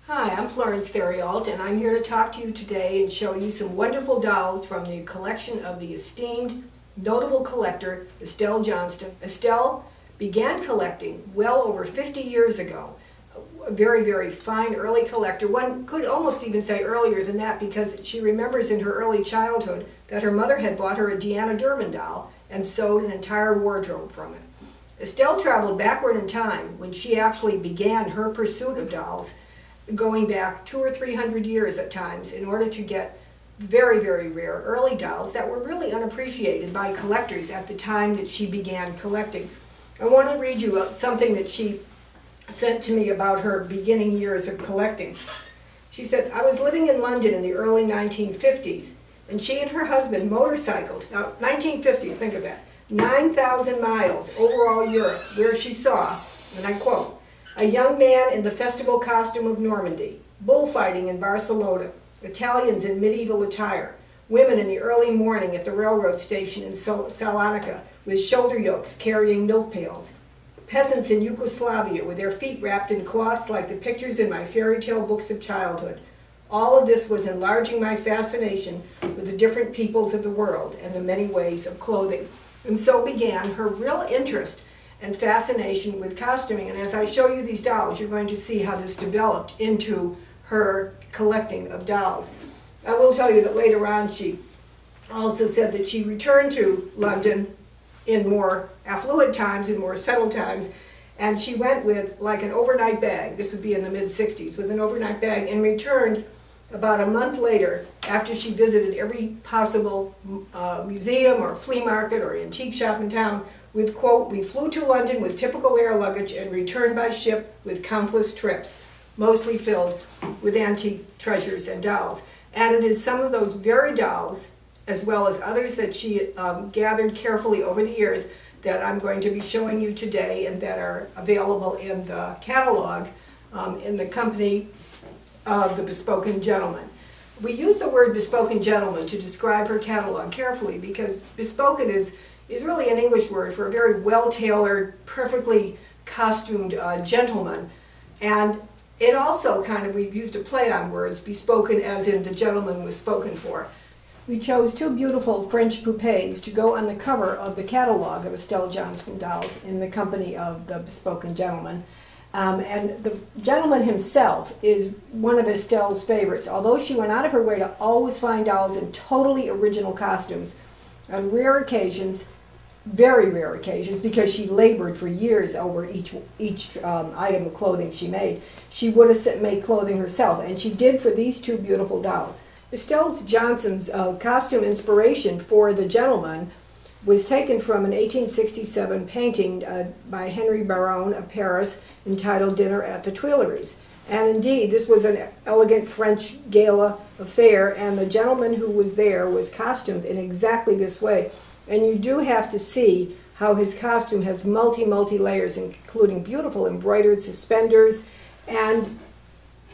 Hi, I'm Florence Theriault, and I'm here to talk to you today and show you some wonderful dolls from the collection of the esteemed, notable collector, Estelle Johnston. Estelle began collecting well over 50 years ago. A very, very fine early collector. One could almost even say earlier than that because she remembers in her early childhood that her mother had bought her a Deanna Durbin doll and sewed an entire wardrobe from it. Estelle traveled backward in time when she actually began her pursuit of dolls, going back 200 or 300 years at times in order to get very, very rare early dolls that were really unappreciated by collectors at the time that she began collecting. I want to read you something that she sent to me about her beginning years of collecting. She said, "I was living in London in the early 1950s, and she and her husband motorcycled." Now, 1950s, think of that, 9,000 miles over all Europe, where she saw, and I quote, "A young man in the festival costume of Normandy, bullfighting in Barcelona, Italians in medieval attire, women in the early morning at the railroad station in Salonika with shoulder yokes carrying milk pails, peasants in Yugoslavia with their feet wrapped in cloths like the pictures in my fairy tale books of childhood. All of this was enlarging my fascination with the different peoples of the world and the many ways of clothing." And so began her real interest and fascination with costuming. And as I show you these dolls, you're going to see how this developed into her collecting of dolls. I will tell you that later on she also said that she returned to London in more affluent times, in more settled times, and she went with like an overnight bag, this would be in the mid-60s, with an overnight bag, and returned about a month later after she visited every possible museum or flea market or antique shop in town with, quote, "We flew to London with typical air luggage and returned by ship with countless trips, mostly filled with antique treasures and dolls." And it is some of those very dolls, as well as others that she gathered carefully over the years, that I'm going to be showing you today and that are available in the catalog in the company of the Bespoken Gentleman. We use the word Bespoken Gentleman to describe her catalog carefully because bespoken is really an English word for a very well-tailored, perfectly costumed gentleman. And it also we've used a play on words, bespoken as in the gentleman was spoken for. We chose two beautiful French poupées to go on the cover of the catalog of Estelle Johnston dolls in the company of the Bespoken Gentleman. And the gentleman himself is one of Estelle's favorites, although she went out of her way to always find dolls in totally original costumes. On rare occasions, very rare occasions, because she labored for years over each item of clothing she made, she would have made clothing herself, and she did for these two beautiful dolls. Estelle Johnston's costume inspiration for the gentleman was taken from an 1867 painting by Henry Baron of Paris entitled Dinner at the Tuileries. And indeed, this was an elegant French gala affair, and the gentleman who was there was costumed in exactly this way. And you do have to see how his costume has multi layers, including beautiful embroidered suspenders and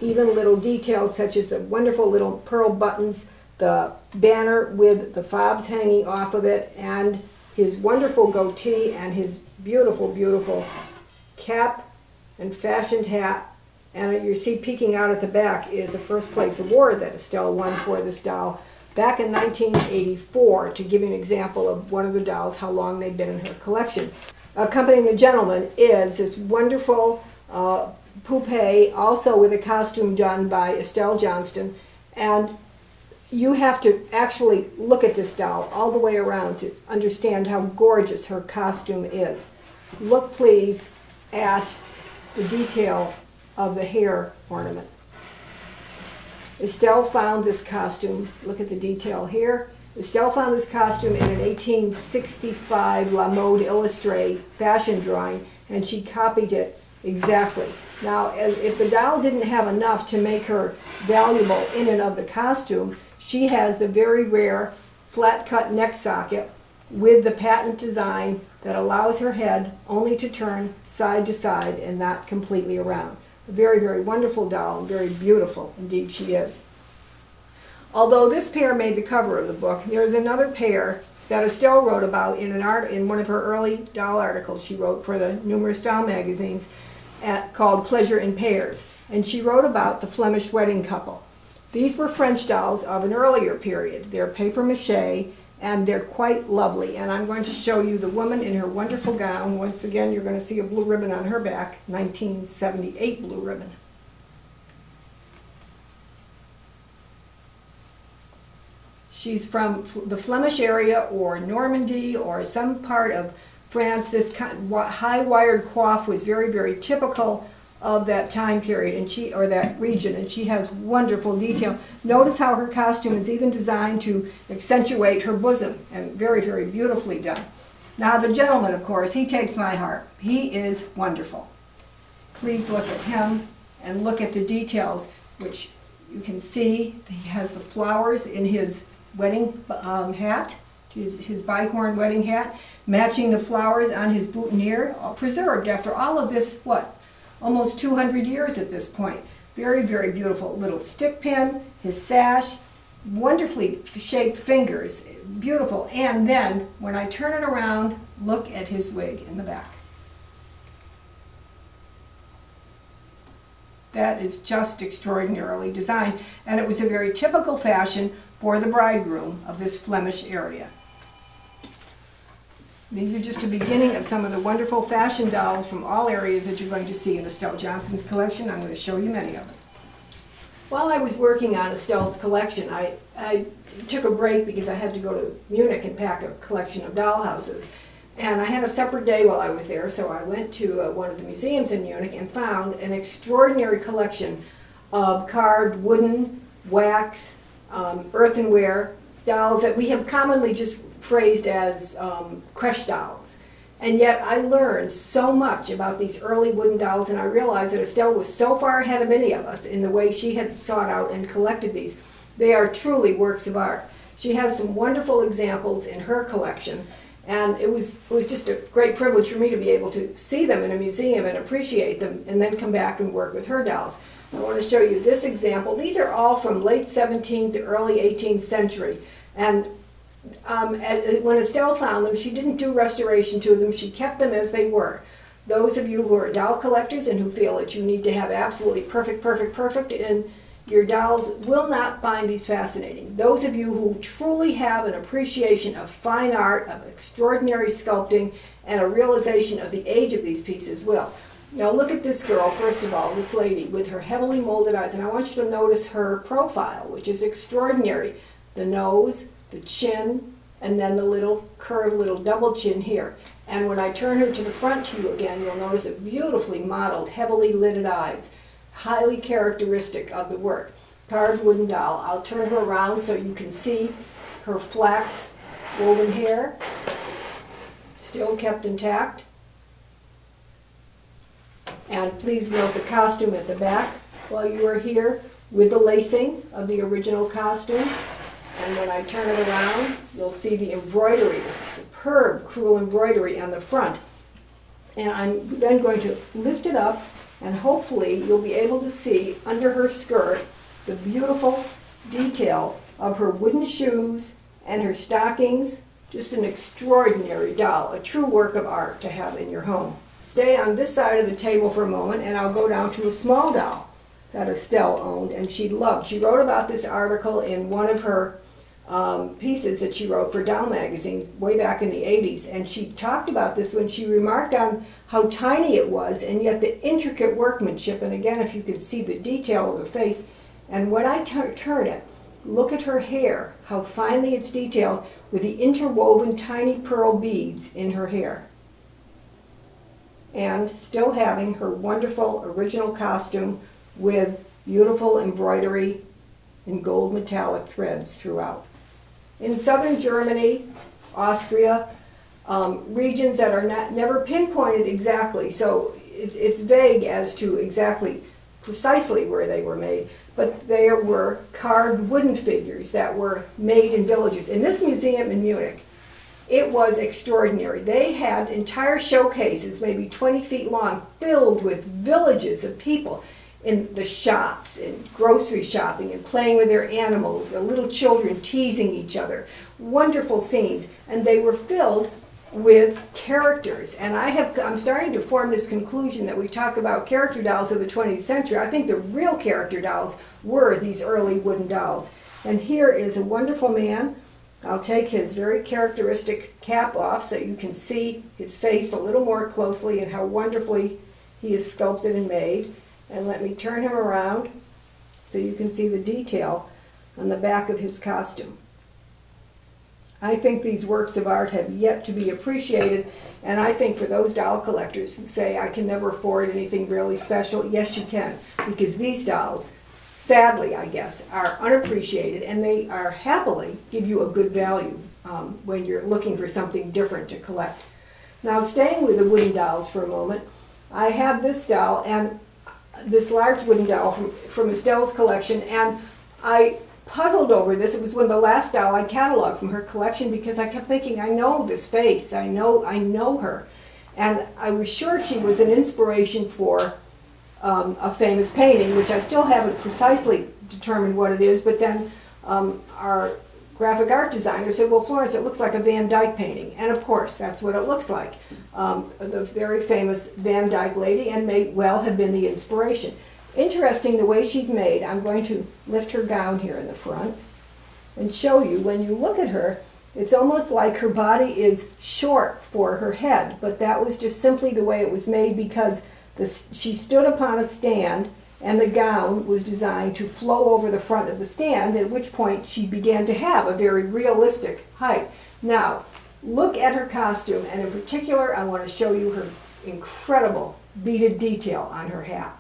even little details such as the wonderful little pearl buttons, the banner with the fobs hanging off of it, and his wonderful goatee and his beautiful, beautiful cap and fashioned hat. And you see peeking out at the back is a first place award that Estelle won for this doll back in 1984, to give you an example of one of the dolls, how long they've been in her collection. Accompanying the gentleman is this wonderful poupée, also with a costume done by Estelle Johnston. And you have to actually look at this doll all the way around to understand how gorgeous her costume is. Look, please, at the detail of the hair ornament. Estelle found this costume, look at the detail here. Estelle found this costume in an 1865 La Mode Illustrée fashion drawing, and she copied it exactly. Now, if the doll didn't have enough to make her valuable in and of the costume, she has the very rare flat-cut neck socket with the patent design that allows her head only to turn side to side and not completely around. A very, very wonderful doll, and very beautiful indeed she is. Although this pair made the cover of the book, there is another pair that Estelle wrote about in one of her early doll articles she wrote for the numerous doll magazines called Pleasure in Pairs. and she wrote about the Flemish wedding couple. These were French dolls of an earlier period. They're paper mache, and they're quite lovely. And I'm going to show you the woman in her wonderful gown. Once again, you're going to see a blue ribbon on her back, 1978 blue ribbon. She's from the Flemish area or Normandy or some part of France. This high wired coif was very, very typical of that time period, or that region, and she has wonderful detail. Notice how her costume is even designed to accentuate her bosom, and very, very beautifully done. Now the gentleman, of course, he takes my heart. He is wonderful. Please look at him and look at the details, which you can see. He has the flowers in his wedding hat, his bicorn wedding hat, matching the flowers on his boutonniere, all preserved after all of this, what, almost 200 years at this point. Very, very beautiful. Little stick pin, his sash, wonderfully shaped fingers, beautiful. And then, when I turn it around, look at his wig in the back. That is just extraordinarily designed, and it was a very typical fashion for the bridegroom of this Flemish area. These are just a beginning of some of the wonderful fashion dolls from all areas that you're going to see in Estelle Johnston's collection. I'm going to show you many of them. While I was working on Estelle's collection, I took a break because I had to go to Munich and pack a collection of dollhouses. And I had a separate day while I was there, so I went to one of the museums in Munich and found an extraordinary collection of carved wooden, wax, earthenware dolls that we have commonly just phrased as creche dolls. And yet I learned so much about these early wooden dolls, and I realized that Estelle was so far ahead of many of us in the way she had sought out and collected these. They are truly works of art. She has some wonderful examples in her collection, and it was just a great privilege for me to be able to see them in a museum and appreciate them, and then come back and work with her dolls. I want to show you this example. These are all from late 17th to early 18th century. And when Estelle found them, she didn't do restoration to them. She kept them as they were. Those of you who are doll collectors and who feel that you need to have absolutely perfect in your dolls will not find these fascinating. Those of you who truly have an appreciation of fine art, of extraordinary sculpting, and a realization of the age of these pieces will. Now look at this girl, first of all, this lady with her heavily molded eyes, and I want you to notice her profile, which is extraordinary. The nose, the chin, and then the little curved little double chin here. And when I turn her to the front to you again, you'll notice a beautifully modeled, heavily lidded eyes, highly characteristic of the work. Carved wooden doll. I'll turn her around so you can see her flax woven hair, still kept intact. And please note the costume at the back while you are here with the lacing of the original costume. And when I turn it around, you'll see the embroidery, the superb crewel embroidery on the front. And I'm then going to lift it up, and hopefully you'll be able to see under her skirt the beautiful detail of her wooden shoes and her stockings. Just an extraordinary doll, a true work of art to have in your home. Stay on this side of the table for a moment, and I'll go down to a small doll that Estelle owned and she loved. She wrote about this article in one of her pieces that she wrote for Doll magazines way back in the 80s, and she talked about this when she remarked on how tiny it was and yet the intricate workmanship. And again, if you could see the detail of the face, and when I turn it, look at her hair, how finely it's detailed with the interwoven tiny pearl beads in her hair, and still having her wonderful original costume with beautiful embroidery in gold metallic threads throughout. In southern Germany, Austria, regions that are never pinpointed exactly, so it's vague as to exactly precisely where they were made, but there were carved wooden figures that were made in villages. In this museum in Munich, it was extraordinary. They had entire showcases, maybe 20 feet long, filled with villages of people in the shops, in grocery shopping, and playing with their animals, little children teasing each other. Wonderful scenes. And they were filled with characters. And I'm starting to form this conclusion that we talk about character dolls of the 20th century. I think the real character dolls were these early wooden dolls. And here is a wonderful man. I'll take his very characteristic cap off so you can see his face a little more closely and how wonderfully he is sculpted and made. And let me turn him around so you can see the detail on the back of his costume. I think these works of art have yet to be appreciated, and I think for those doll collectors who say, I can never afford anything really special, yes you can, because these dolls, sadly I guess, are unappreciated, and they are happily give you a good value when you're looking for something different to collect. Now, staying with the wooden dolls for a moment, I have this doll, and this large wooden doll from Estelle's collection, and I puzzled over this. It was one of the last doll I cataloged from her collection because I kept thinking, I know this face, I know her. And I was sure she was an inspiration for a famous painting, which I still haven't precisely determined what it is, but then our graphic art designer said, well, Florence, it looks like a Van Dyke painting. And of course, that's what it looks like. The very famous Van Dyke lady, and may well have been the inspiration. Interesting the way she's made. I'm going to lift her gown here in the front and show you. When you look at her, it's almost like her body is short for her head, but that was just simply the way it was made because she stood upon a stand and the gown was designed to flow over the front of the stand, at which point she began to have a very realistic height. Now, look at her costume, and in particular, I want to show you her incredible beaded detail on her hat.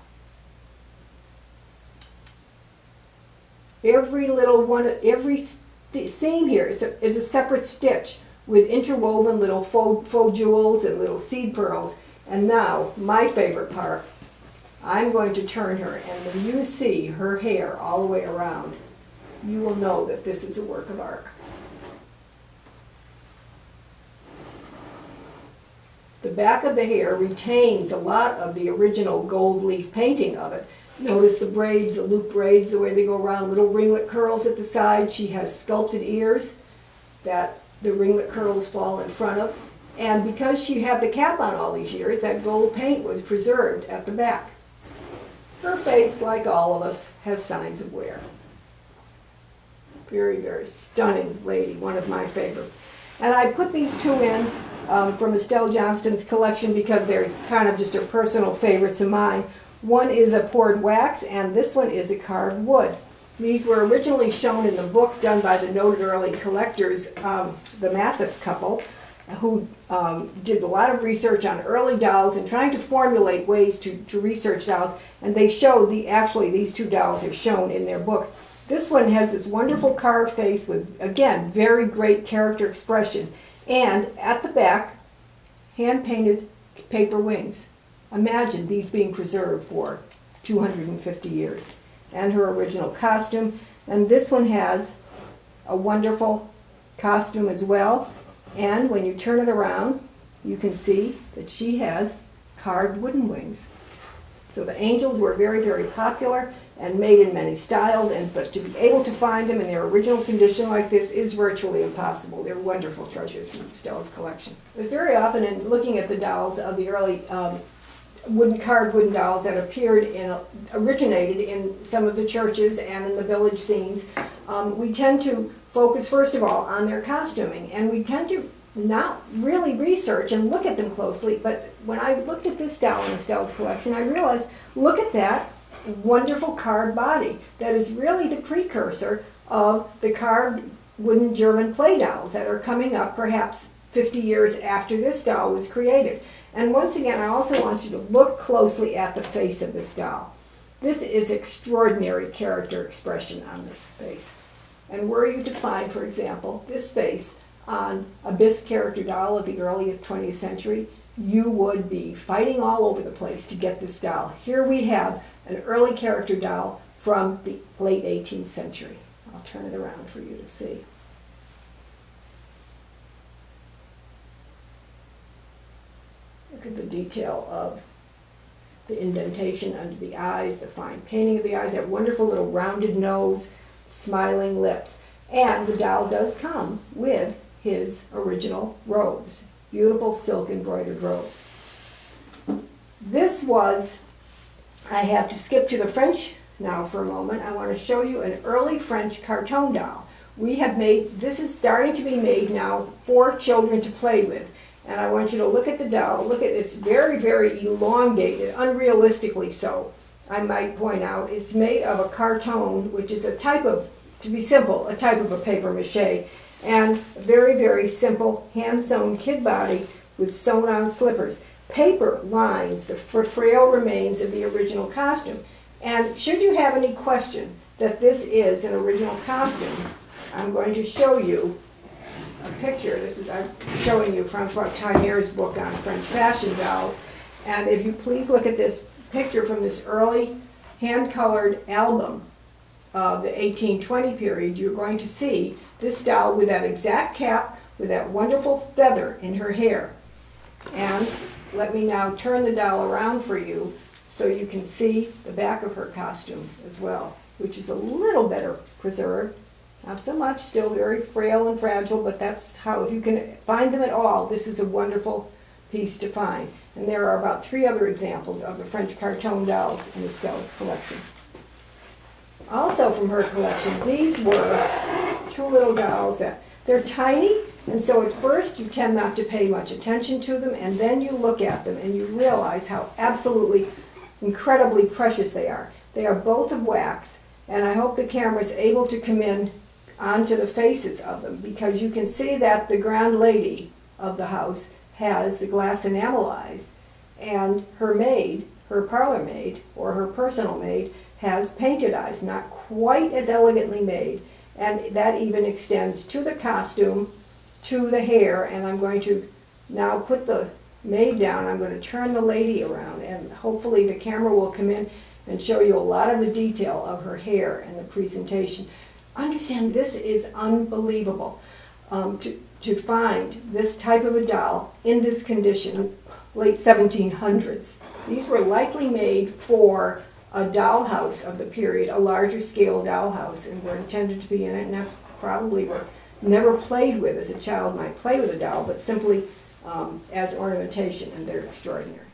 Every little one, every seam here is a separate stitch with interwoven little faux jewels and little seed pearls. And now, my favorite part, I'm going to turn her, and when you see her hair all the way around, you will know that this is a work of art. The back of the hair retains a lot of the original gold leaf painting of it. Notice the braids, the loop braids, the way they go around, little ringlet curls at the side. She has sculpted ears that the ringlet curls fall in front of. And because she had the cap on all these years, that gold paint was preserved at the back. Her face, like all of us, has signs of wear. Very, very stunning lady, one of my favorites. And I put these two in from Estelle Johnston's collection because they're kind of just her personal favorites of mine. One is a poured wax, and this one is a carved wood. These were originally shown in the book done by the noted early collectors, the Mathis couple, who did a lot of research on early dolls and trying to formulate ways to research dolls, and they showed actually these two dolls are shown in their book. This one has this wonderful carved face with, again, very great character expression, and at the back, hand-painted paper wings. Imagine these being preserved for 250 years. And her original costume. And this one has a wonderful costume as well. And when you turn it around, you can see that she has carved wooden wings. So the angels were very, very popular and made in many styles, but to be able to find them in their original condition like this is virtually impossible. They're wonderful treasures from Estelle's collection. But very often in looking at the dolls of the early carved wooden dolls that originated in some of the churches and in the village scenes, we tend to focus first of all on their costuming, and we tend to not really research and look at them closely. But when I looked at this doll in Estelle's collection, I realized, look at that wonderful carved body. That is really the precursor of the carved wooden German play dolls that are coming up perhaps 50 years after this doll was created. And once again, I also want you to look closely at the face of this doll. This is extraordinary character expression on this face. And were you to find, for example, this face on a bisque character doll of the early 20th century, you would be fighting all over the place to get this doll. Here we have an early character doll from the late 18th century. I'll turn it around for you to see. Look at the detail of the indentation under the eyes, the fine painting of the eyes, that wonderful little rounded nose, smiling lips. And the doll does come with his original robes. beautiful silk embroidered rose. This was, I have to skip to the French now for a moment. I want to show you an early French carton doll. We have made, this is starting to be made now for children to play with. And I want you to look at the doll. Look at it, it's very, very elongated, unrealistically so, I might point out. It's made of a carton, which is a type of, to be simple, a type of a paper mache, and a very, very simple hand-sewn kid body with sewn-on slippers. Paper lines the frail remains of the original costume. And should you have any question that this is an original costume, I'm going to show you a picture. This is, I'm showing you Francois Tainer's book on French fashion dolls. And if you please look at this picture from this early hand-colored album of the 1820 period, you're going to see this doll with that exact cap, with that wonderful feather in her hair. And let me now turn the doll around for you so you can see the back of her costume as well, which is a little better preserved. Not so much, still very frail and fragile, but that's how, if you can find them at all, this is a wonderful piece to find. And there are about 3 other examples of the French carton dolls in Estelle's collection. Also from her collection, these were 2 little dolls that, they're tiny, and so at first you tend not to pay much attention to them, and then you look at them and you realize how absolutely incredibly precious they are. They are both of wax, and I hope the camera is able to come in onto the faces of them, because you can see that the grand lady of the house has the glass enamel eyes, and her maid, her parlor maid, or her personal maid, has painted eyes, not quite as elegantly made, and that even extends to the costume, to the hair. And I'm going to now put the maid down. I'm going to turn the lady around, and hopefully the camera will come in and show you a lot of the detail of her hair and the presentation. Understand, this is unbelievable to find this type of a doll in this condition, late 1700s. These were likely made for a dollhouse of the period, a larger scale dollhouse, and were intended to be in it, and that's probably were never played with as a child might play with a doll, but simply as ornamentation, and they're extraordinary.